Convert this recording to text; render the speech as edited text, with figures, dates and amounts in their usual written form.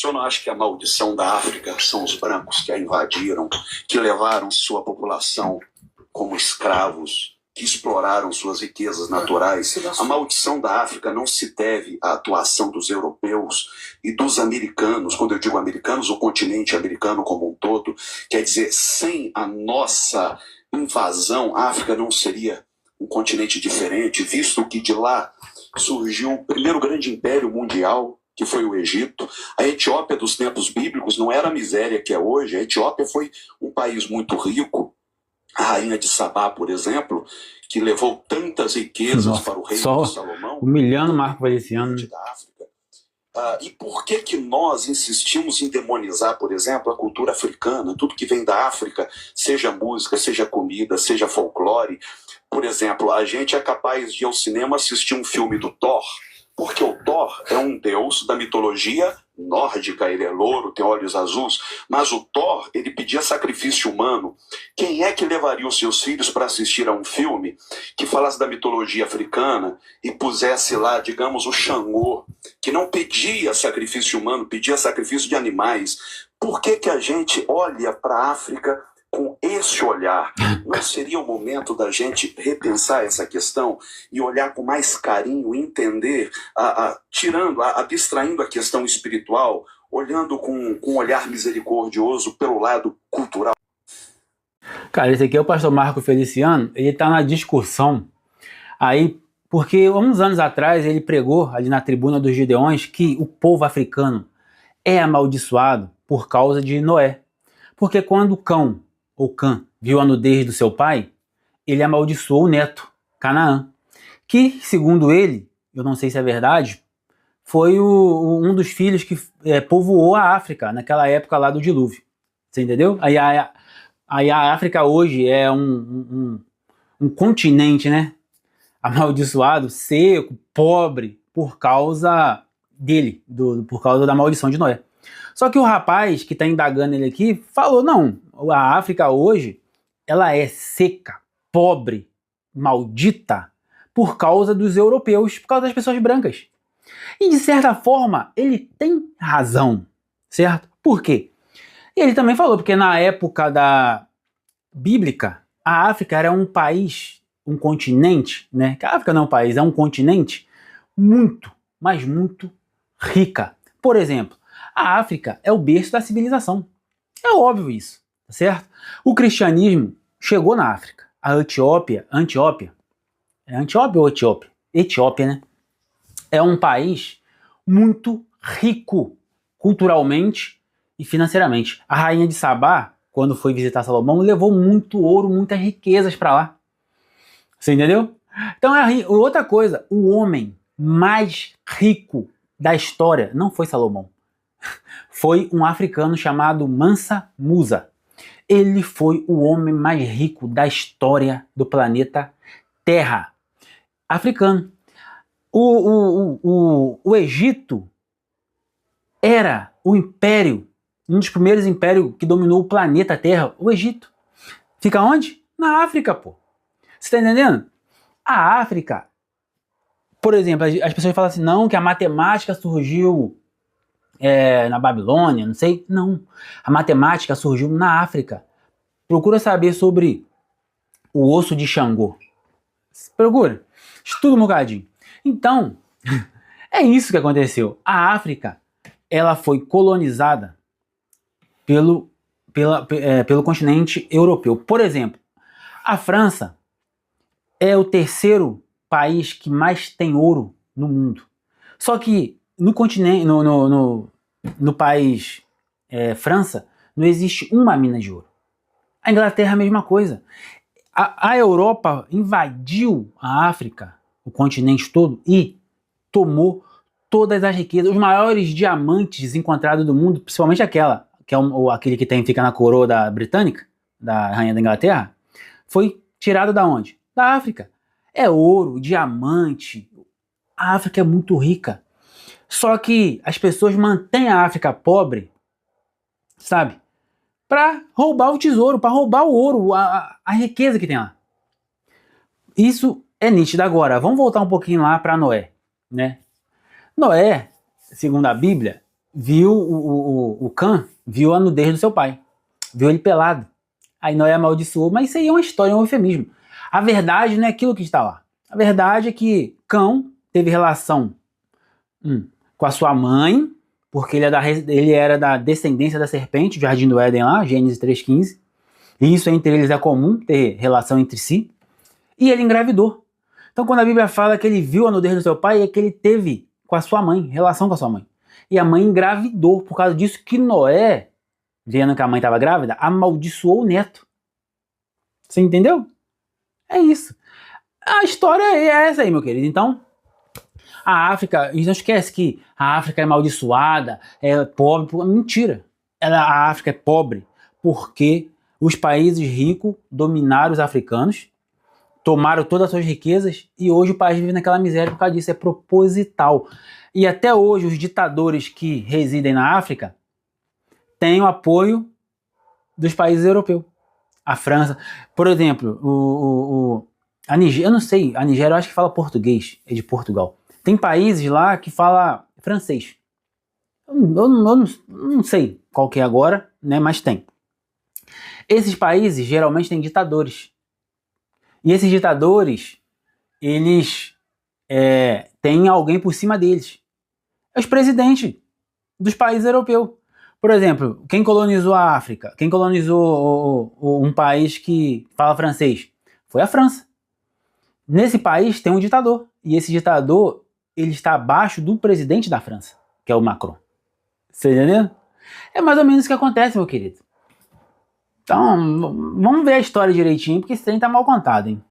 senhor não acha que a maldição da África são os brancos que a invadiram, que levaram sua população como escravos, que exploraram suas riquezas naturais? A maldição da África não se deve à atuação dos europeus e dos americanos. Quando eu digo americanos, o continente americano como um todo. Quer dizer, sem a nossa invasão, a África não seria um continente diferente, visto que de lá surgiu o primeiro grande império mundial, que foi o Egito. A Etiópia dos tempos bíblicos não era a miséria que é hoje. A Etiópia foi um país muito rico. A rainha de Sabá, por exemplo, que levou tantas riquezas para o reino de Salomão. Humilhando Marco Feliciano. Da África. E por que nós insistimos em demonizar, por exemplo, a cultura africana? Tudo que vem da África, seja música, seja comida, seja folclore. Por exemplo, a gente é capaz de ir ao cinema assistir um filme do Thor, porque o Thor é um deus da mitologia nórdica, ele é louro, tem olhos azuis, mas o Thor, ele pedia sacrifício humano. Quem é que levaria os seus filhos para assistir a um filme que falasse da mitologia africana e pusesse lá, digamos, o Xangô, que não pedia sacrifício humano, pedia sacrifício de animais? Por que a gente olha para a África com esse olhar? Não seria o momento da gente repensar essa questão e olhar com mais carinho, entender, abstraindo a questão espiritual, olhando com um olhar misericordioso pelo lado cultural? Cara, esse aqui é o pastor Marco Feliciano. Ele está na discussão aí, porque uns anos atrás ele pregou ali na tribuna dos Gideões que o povo africano é amaldiçoado por causa de Noé. Porque quando Cã viu a nudez do seu pai, ele amaldiçoou o neto, Canaã, que, segundo ele, eu não sei se é verdade, foi um dos filhos que povoou a África naquela época lá do dilúvio. Você entendeu? Aí a África hoje é um continente, né? Amaldiçoado, seco, pobre, por causa dele, por causa da maldição de Noé. Só que o rapaz que está indagando ele aqui falou, não, a África hoje, ela é seca, pobre, maldita, por causa dos europeus, por causa das pessoas brancas. E de certa forma, ele tem razão, certo? Por quê? Ele também falou, porque na época da bíblica, a África era um país, um continente, né? A África não é um país, é um continente muito, mas muito rica. Por exemplo, a África é o berço da civilização. É óbvio isso, tá certo? O cristianismo chegou na África. A Etiópia, é Antioquia ou Etiópia? Etiópia, né? É um país muito rico culturalmente e financeiramente. A rainha de Sabá, quando foi visitar Salomão, levou muito ouro, muitas riquezas para lá. Você entendeu? Então, outra coisa, o homem mais rico da história não foi Salomão. Foi um africano chamado Mansa Musa. Ele foi o homem mais rico da história do planeta Terra. Africano. O Egito era o império, um dos primeiros impérios que dominou o planeta Terra. O Egito. Fica onde? Na África, pô. Você tá entendendo? A África, por exemplo, as pessoas falam assim, não, que a matemática surgiu na Babilônia, não sei. Não. A matemática surgiu na África. Procura saber sobre o osso de Xangô. Procura. Estuda um bocadinho. Então, é isso que aconteceu. A África, ela foi colonizada pelo continente europeu. Por exemplo, a França é o terceiro país que mais tem ouro no mundo. Só que no continente, no país França, não existe uma mina de ouro. A Inglaterra é a mesma coisa. A Europa invadiu a África, o continente todo, e tomou todas as riquezas. Os maiores diamantes encontrados do mundo, principalmente aquele que fica na coroa da britânica, da rainha da Inglaterra, foi tirado da onde? Da África. É ouro, diamante. A África é muito rica. Só que as pessoas mantêm a África pobre, sabe? Para roubar o tesouro, para roubar o ouro, a riqueza que tem lá. Isso é nítido. Agora, vamos voltar um pouquinho lá para Noé, né? Noé, segundo a Bíblia, viu o Cã, viu a nudez do seu pai, viu ele pelado. Aí Noé amaldiçoou, mas isso aí é uma história, é um eufemismo. A verdade não é aquilo que está lá. A verdade é que Cão teve relação com a sua mãe, porque ele era da descendência da serpente, o Jardim do Éden lá, Gênesis 3,15. E isso entre eles é comum, ter relação entre si. E ele engravidou. Então quando a Bíblia fala que ele viu a nudez do seu pai, é que ele teve com a sua mãe, relação com a sua mãe. E a mãe engravidou, por causa disso que Noé, vendo que a mãe estava grávida, amaldiçoou o neto. Você entendeu? É isso. A história é essa aí, meu querido. Então, a África, e não esquece que a África é amaldiçoada, é pobre. Mentira. A África é pobre porque os países ricos dominaram os africanos, tomaram todas as suas riquezas e hoje o país vive naquela miséria por causa disso. É proposital. E até hoje os ditadores que residem na África têm o apoio dos países europeus. A França, por exemplo, a Nigéria, eu não sei, a Nigéria eu acho que fala português, é de Portugal. Tem países lá que fala francês. Eu não sei qual que é agora, né, mas tem. Esses países geralmente têm ditadores. E esses ditadores, eles têm alguém por cima deles. É os presidentes dos países europeus. Por exemplo, quem colonizou a África? Quem colonizou um país que fala francês? Foi a França. Nesse país tem um ditador. E esse ditador, ele está abaixo do presidente da França, que é o Macron. Você entendeu? É mais ou menos isso que acontece, meu querido. Então, vamos ver a história direitinho, porque esse trem tá mal contado, hein?